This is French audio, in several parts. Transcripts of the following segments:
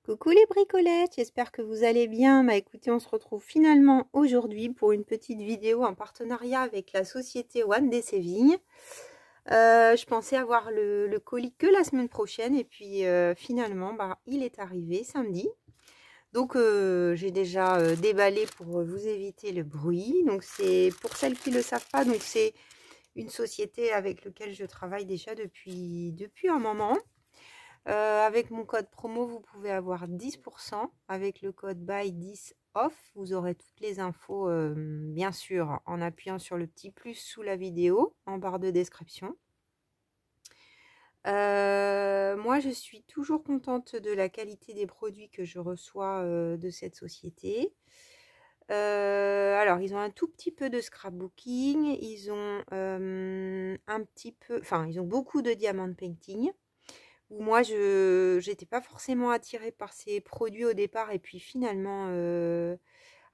Coucou les bricolettes, j'espère que vous allez bien. Bah écoutez, on se retrouve finalement aujourd'hui pour une petite vidéo en partenariat avec la société One des Sévignes. Je pensais avoir le colis que la semaine prochaine et puis finalement il est arrivé samedi. Donc j'ai déjà déballé pour vous éviter le bruit. Donc c'est pour celles qui ne le savent pas, donc c'est une société avec laquelle je travaille déjà depuis un moment. Avec mon code promo, vous pouvez avoir 10%. Avec le code BUY10 OFF, vous aurez toutes les infos, bien sûr, en appuyant sur le petit plus sous la vidéo, en barre de description. Moi, je suis toujours contente de la qualité des produits que je reçois de cette société. Alors, ils ont un tout petit peu de scrapbooking. Ils ont ils ont beaucoup de diamond painting. Où moi, je n'étais pas forcément attirée par ces produits au départ. Et puis finalement,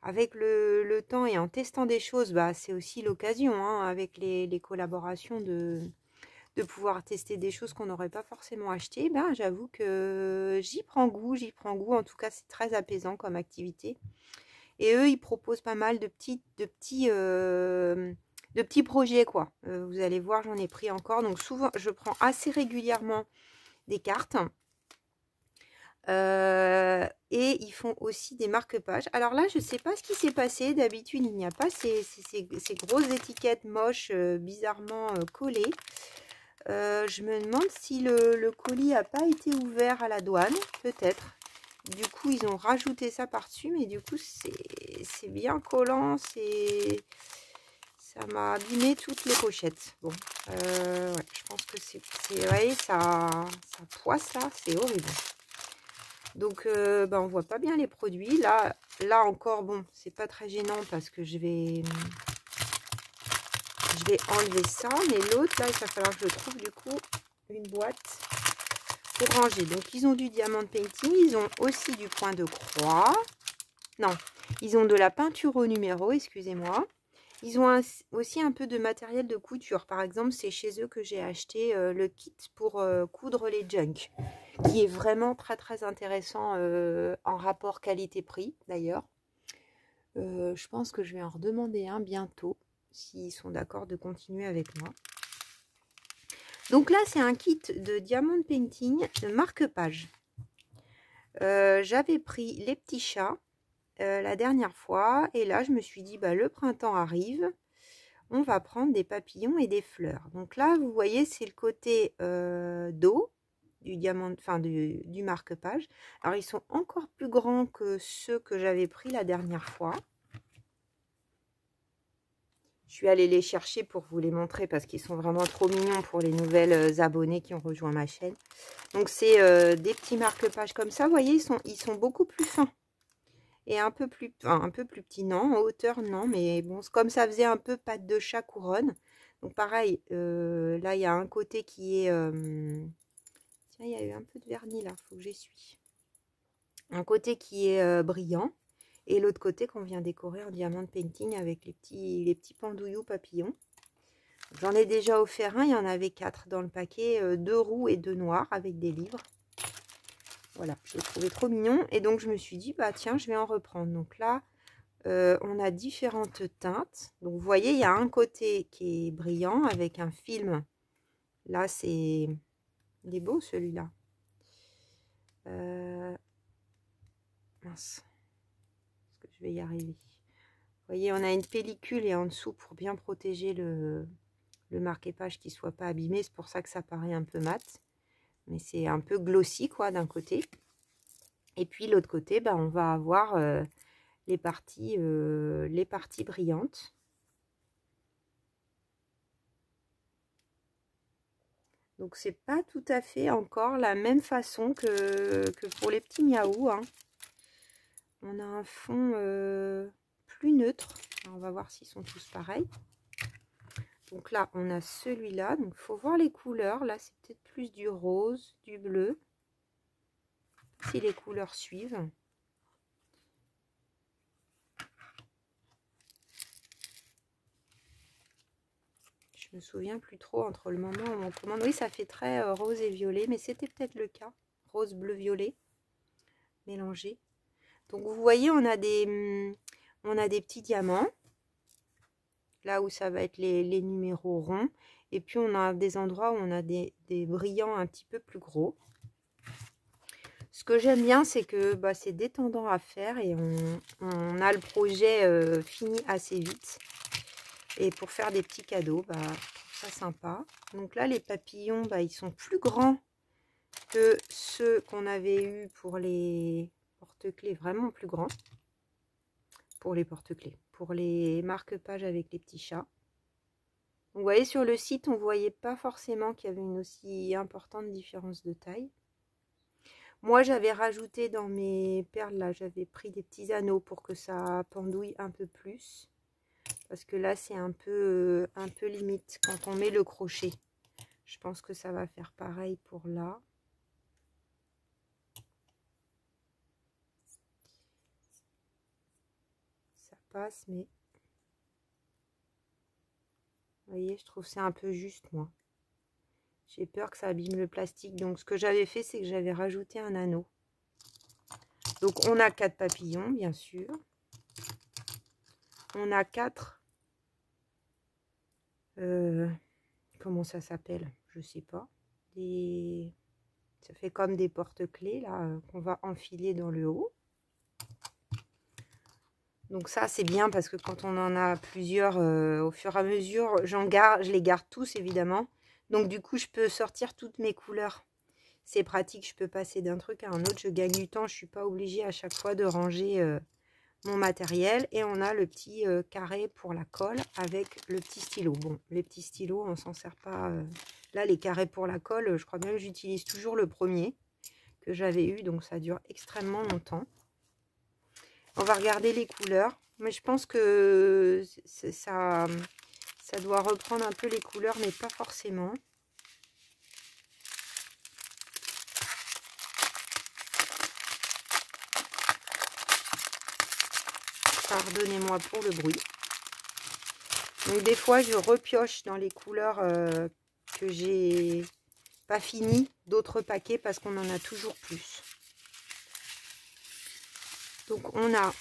avec le temps et en testant des choses, c'est aussi l'occasion, hein, avec les collaborations de pouvoir tester des choses qu'on n'aurait pas forcément achetées. J'avoue que j'y prends goût. En tout cas, c'est très apaisant comme activité. Et eux, ils proposent pas mal de petits projets, quoi. Vous allez voir, j'en ai pris encore. Donc souvent, je prends assez régulièrement des cartes. Et ils font aussi des marque-pages. Alors là, je sais pas ce qui s'est passé. D'habitude, il n'y a pas ces grosses étiquettes moches, bizarrement collées. Je me demande si le colis n'a pas été ouvert à la douane, peut-être. Du coup, ils ont rajouté ça par-dessus, mais du coup, c'est bien collant. Ça m'a abîmé toutes les pochettes. Bon, ouais, je pense que vous voyez, ça poisse là, c'est horrible. Donc, on voit pas bien les produits. Là encore, bon, c'est pas très gênant parce que je vais enlever ça. Mais l'autre, là, il va falloir que je trouve du coup une boîte pour ranger. Donc, ils ont du diamond painting. Ils ont aussi du point de croix. Non, ils ont de la peinture au numéro, excusez-moi. Ils ont aussi un peu de matériel de couture. Par exemple, c'est chez eux que j'ai acheté le kit pour coudre les junk, qui est vraiment très très intéressant en rapport qualité-prix d'ailleurs. Je pense que je vais en redemander un bientôt, s'ils sont d'accord de continuer avec moi. Donc là, c'est un kit de diamond painting de marque-page. J'avais pris les petits chats la dernière fois, et là, je me suis dit, le printemps arrive. On va prendre des papillons et des fleurs. Donc là, vous voyez, c'est le côté dos du diamant, enfin du marque-page. Alors, ils sont encore plus grands que ceux que j'avais pris la dernière fois. Je suis allée les chercher pour vous les montrer parce qu'ils sont vraiment trop mignons pour les nouvelles abonnées qui ont rejoint ma chaîne. Donc, c'est des petits marque-pages comme ça. Vous voyez, ils sont beaucoup plus fins. Et un peu plus petit, non, en hauteur, non, mais bon, comme ça faisait un peu patte de chat couronne. Donc pareil, là, il y a un côté qui est... tiens, il y a eu un peu de vernis là, il faut que j'essuie. Un côté qui est brillant, et l'autre côté qu'on vient décorer en diamond painting avec les petits pendouilloux papillons. J'en ai déjà offert un, il y en avait 4 dans le paquet, 2 roux et 2 noirs avec des livres. Voilà, je l'ai trouvé trop mignon. Et donc, je me suis dit, tiens, je vais en reprendre. Donc là, on a différentes teintes. Donc, vous voyez, il y a un côté qui est brillant avec un film. Là, il est beau, celui-là. Mince. Est-ce que je vais y arriver? Vous voyez, on a une pellicule et en dessous pour bien protéger le marque-page qui ne soit pas abîmé. C'est pour ça que ça paraît un peu mat. Mais c'est un peu glossy, quoi, d'un côté. Et puis, l'autre côté, on va avoir les parties brillantes. Donc, c'est pas tout à fait encore la même façon que pour les petits miaou, hein. On a un fond plus neutre. Alors, on va voir s'ils sont tous pareils. Donc là, on a celui-là. Donc, il faut voir les couleurs. Là, c'est peut-être plus du rose, du bleu. Si les couleurs suivent. Je me souviens plus trop entre le moment où on commande. Oui, ça fait très rose et violet, mais c'était peut-être le cas. Rose, bleu, violet. mélangés. Donc vous voyez, on a des petits diamants. Là où ça va être les numéros ronds. Et puis on a des endroits où on a des brillants un petit peu plus gros. Ce que j'aime bien, c'est que c'est détendant à faire et on a le projet fini assez vite. Et pour faire des petits cadeaux, je trouve ça sympa. Donc là, les papillons, ils sont plus grands que ceux qu'on avait eu pour les porte-clés, vraiment plus grands. Pour les porte-clés, pour les marque-pages avec les petits chats. Donc, vous voyez, sur le site, on ne voyait pas forcément qu'il y avait une aussi importante différence de taille. Moi, j'avais rajouté dans mes perles, là, j'avais pris des petits anneaux pour que ça pendouille un peu plus. Parce que là, c'est un peu limite quand on met le crochet. Je pense que ça va faire pareil pour là. Ça passe, mais... Vous voyez, je trouve c'est un peu juste, moi. J'ai peur que ça abîme le plastique. Donc, ce que j'avais fait, c'est que j'avais rajouté un anneau. Donc, on a 4 papillons, bien sûr. On a 4... comment ça s'appelle? Je sais pas. Ça fait comme des porte-clés, là, qu'on va enfiler dans le haut. Donc ça, c'est bien parce que quand on en a plusieurs, au fur et à mesure, je les garde tous, évidemment. Donc, du coup, je peux sortir toutes mes couleurs. C'est pratique, je peux passer d'un truc à un autre. Je gagne du temps, je ne suis pas obligée à chaque fois de ranger mon matériel. Et on a le petit carré pour la colle avec le petit stylo. Bon, les petits stylos, on ne s'en sert pas. Là, les carrés pour la colle, je crois bien que j'utilise toujours le premier que j'avais eu. Donc, ça dure extrêmement longtemps. On va regarder les couleurs. Mais je pense que ça doit reprendre un peu les couleurs, mais pas forcément. Pardonnez-moi pour le bruit. Donc des fois, je repioche dans les couleurs que j'ai pas fini d'autres paquets parce qu'on en a toujours plus. Donc on a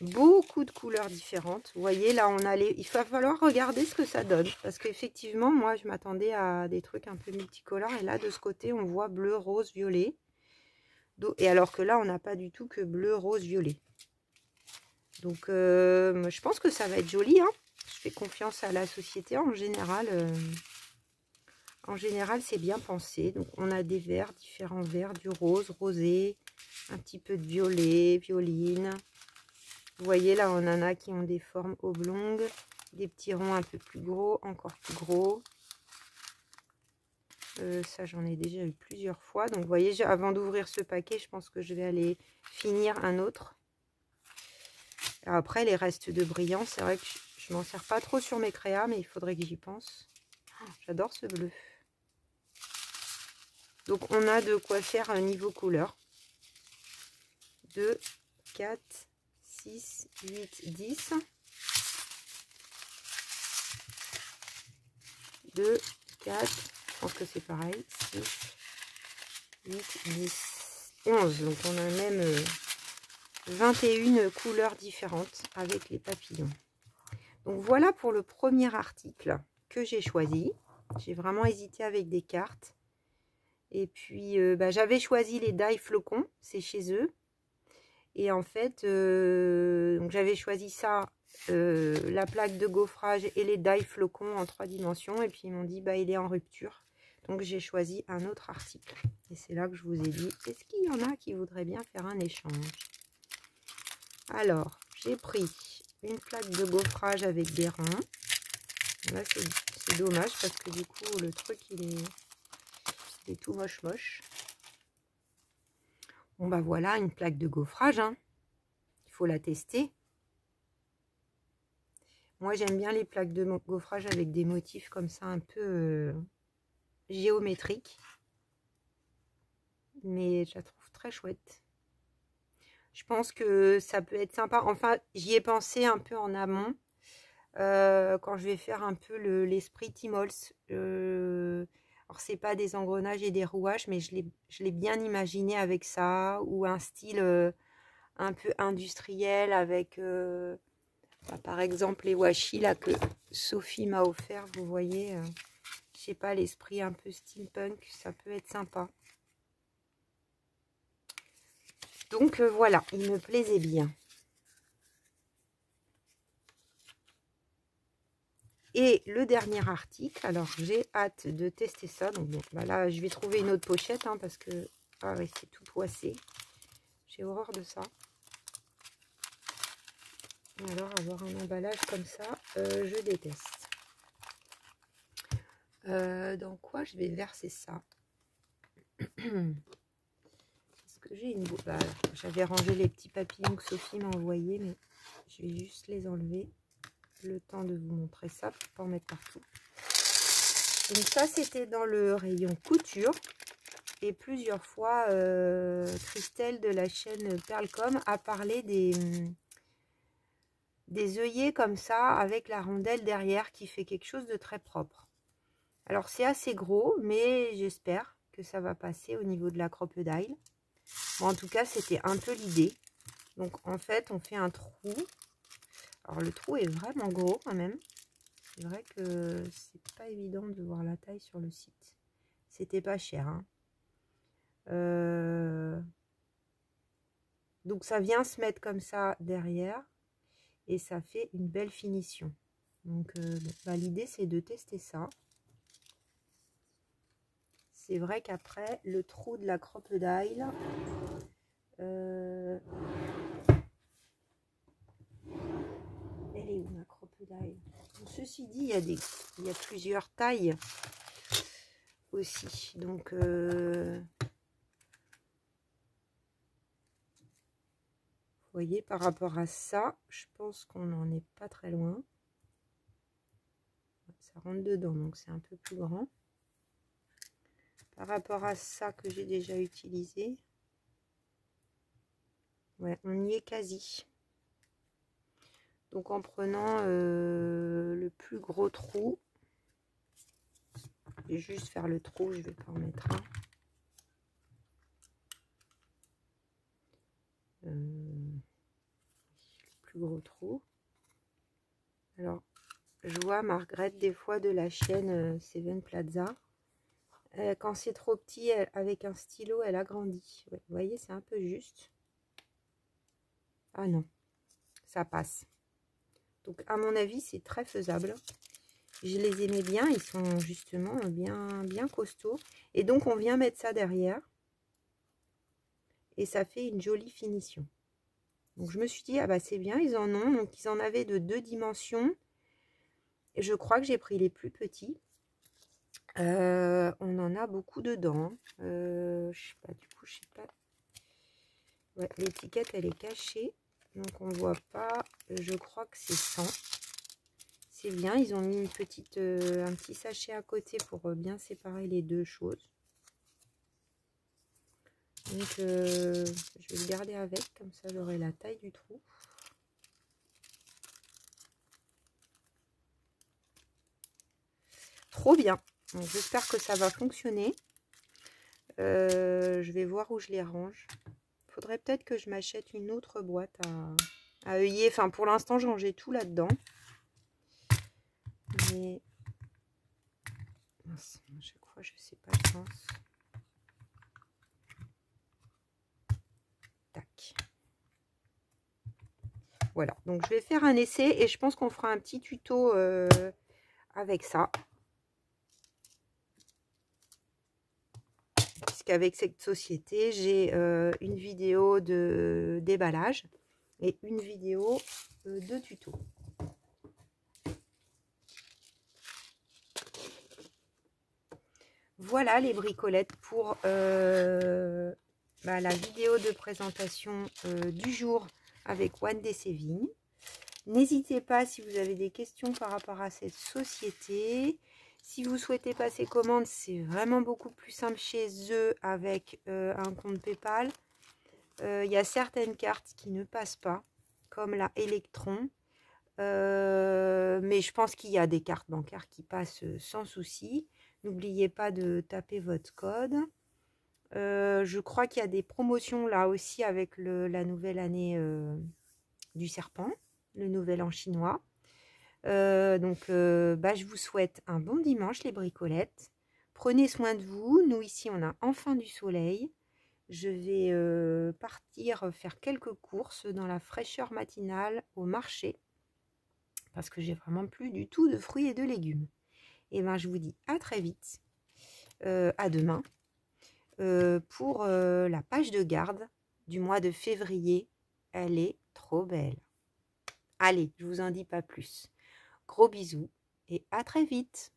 beaucoup de couleurs différentes. Vous voyez, là, on a les... Il va falloir regarder ce que ça donne. Parce qu'effectivement, moi, je m'attendais à des trucs un peu multicolores. Et là, de ce côté, on voit bleu, rose, violet. Et alors que là, on n'a pas du tout que bleu, rose, violet. Donc, je pense que ça va être joli. Hein. Je fais confiance à la société en général. En général, c'est bien pensé. Donc, on a des verts, différents verts, du rose, rosé, un petit peu de violet, violine. Vous voyez, là, on en a qui ont des formes oblongues, des petits ronds un peu plus gros, encore plus gros. Ça, j'en ai déjà eu plusieurs fois. Donc, vous voyez, avant d'ouvrir ce paquet, je pense que je vais aller finir un autre. Après, les restes de brillants, c'est vrai que je m'en sers pas trop sur mes créas, mais il faudrait que j'y pense. Oh, j'adore ce bleu. Donc, on a de quoi faire un niveau couleur. 2, 4, 6, 8, 10. 2, 4, je pense que c'est pareil. 6, 8, 10, 11. Donc, on a même 21 couleurs différentes avec les papillons. Donc, voilà pour le premier article que j'ai choisi. J'ai vraiment hésité avec des cartes. Et puis, j'avais choisi les die flocons, c'est chez eux. Et en fait, j'avais choisi ça, la plaque de gaufrage et les die flocons en 3 dimensions. Et puis, ils m'ont dit, il est en rupture. Donc, j'ai choisi un autre article. Et c'est là que je vous ai dit, est-ce qu'il y en a qui voudraient bien faire un échange? Alors, j'ai pris une plaque de gaufrage avec des ronds. Là, c'est dommage parce que du coup, le truc, il est tout moche. Bon, voilà, une plaque de gaufrage. Hein. Il faut la tester. Moi, j'aime bien les plaques de gaufrage avec des motifs comme ça, un peu géométriques. Mais je la trouve très chouette. Je pense que ça peut être sympa. Enfin, j'y ai pensé un peu en amont. Quand je vais faire un peu l'esprit Timols. Alors, c'est pas des engrenages et des rouages, mais je l'ai bien imaginé avec ça, ou un style un peu industriel avec, bah, par exemple, les washi là que Sophie m'a offert. Vous voyez, je sais pas, l'esprit un peu steampunk, ça peut être sympa. Donc voilà, il me plaisait bien. Et le dernier article, alors j'ai hâte de tester ça. Donc bon, bah là, je vais trouver une autre pochette parce que ah oui, c'est tout poissé. J'ai horreur de ça. Et alors, avoir un emballage comme ça, je déteste. Dans quoi je vais verser ça? Est-ce que j'ai une boîte? Bah, j'avais rangé les petits papillons que Sophie m'a envoyés, mais je vais juste les enlever. Le temps de vous montrer ça pour pas en mettre partout. Donc ça, c'était dans le rayon couture. Et plusieurs fois, Christelle de la chaîne Perlecom a parlé des œillets comme ça, avec la rondelle derrière qui fait quelque chose de très propre. Alors c'est assez gros, mais j'espère que ça va passer au niveau de la crocodile. Bon, en tout cas, c'était un peu l'idée. Donc en fait, on fait un trou. Alors le trou est vraiment gros quand même. C'est vrai que c'est pas évident de voir la taille sur le site. C'était pas cher, hein. Donc ça vient se mettre comme ça derrière et ça fait une belle finition. Donc bon, bah, l'idée c'est de tester ça. C'est vrai qu'après le trou de la crocodile, elle est où ma crocodile? Ceci dit, il y a plusieurs tailles aussi. Donc vous voyez, par rapport à ça, je pense qu'on n'en est pas très loin. Ça rentre dedans, donc c'est un peu plus grand. Par rapport à ça que j'ai déjà utilisé, ouais, on y est quasi. Donc en prenant le plus gros trou, je vais juste faire le trou, je vais pas en mettre un. Le plus gros trou. Alors, je vois Margaret des fois de la chaîne Seven Plaza. Quand c'est trop petit, avec un stylo, elle agrandit. Ouais, vous voyez, c'est un peu juste. Ah non, ça passe. Donc, à mon avis, c'est très faisable. Je les aimais bien, ils sont justement bien costauds. Et donc, on vient mettre ça derrière. Et ça fait une jolie finition. Donc, je me suis dit, ah bah c'est bien, ils en ont. Donc, ils en avaient de 2 dimensions. Et je crois que j'ai pris les plus petits. On en a beaucoup dedans. Je sais pas, du coup, je sais pas. Ouais, l'étiquette, elle est cachée. Donc, on voit pas. Je crois que c'est 100. C'est bien, ils ont mis une petite, un petit sachet à côté pour bien séparer les deux choses. Donc, je vais le garder avec, comme ça j'aurai la taille du trou. Trop bien. J'espère que ça va fonctionner. Je vais voir où je les range. Il faudrait peut-être que je m'achète une autre boîte à œiller. Enfin, pour l'instant, j'ai rangé tout là-dedans. Mais mince, à chaque fois, je sais pas, je pense. Tac. Voilà, donc je vais faire un essai et je pense qu'on fera un petit tuto avec ça. Puisqu'avec cette société, j'ai une vidéo de déballage et une vidéo de tuto. Voilà les bricolettes pour la vidéo de présentation du jour avec One DC Vignes. N'hésitez pas si vous avez des questions par rapport à cette société. Si vous souhaitez passer commande, c'est vraiment beaucoup plus simple chez eux avec un compte PayPal. Il y a certaines cartes qui ne passent pas, comme la Electron. Mais je pense qu'il y a des cartes bancaires qui passent sans souci. N'oubliez pas de taper votre code. Je crois qu'il y a des promotions là aussi avec la nouvelle année du serpent, le nouvel an chinois. Je vous souhaite un bon dimanche les bricolettes. Prenez soin de vous. Nous ici, on a enfin du soleil. Je vais partir faire quelques courses dans la fraîcheur matinale au marché parce que j'ai vraiment plus du tout de fruits et de légumes. Et ben, je vous dis à très vite, à demain, pour la page de garde du mois de février. Elle est trop belle. Allez, je vous en dis pas plus. Gros bisous et à très vite.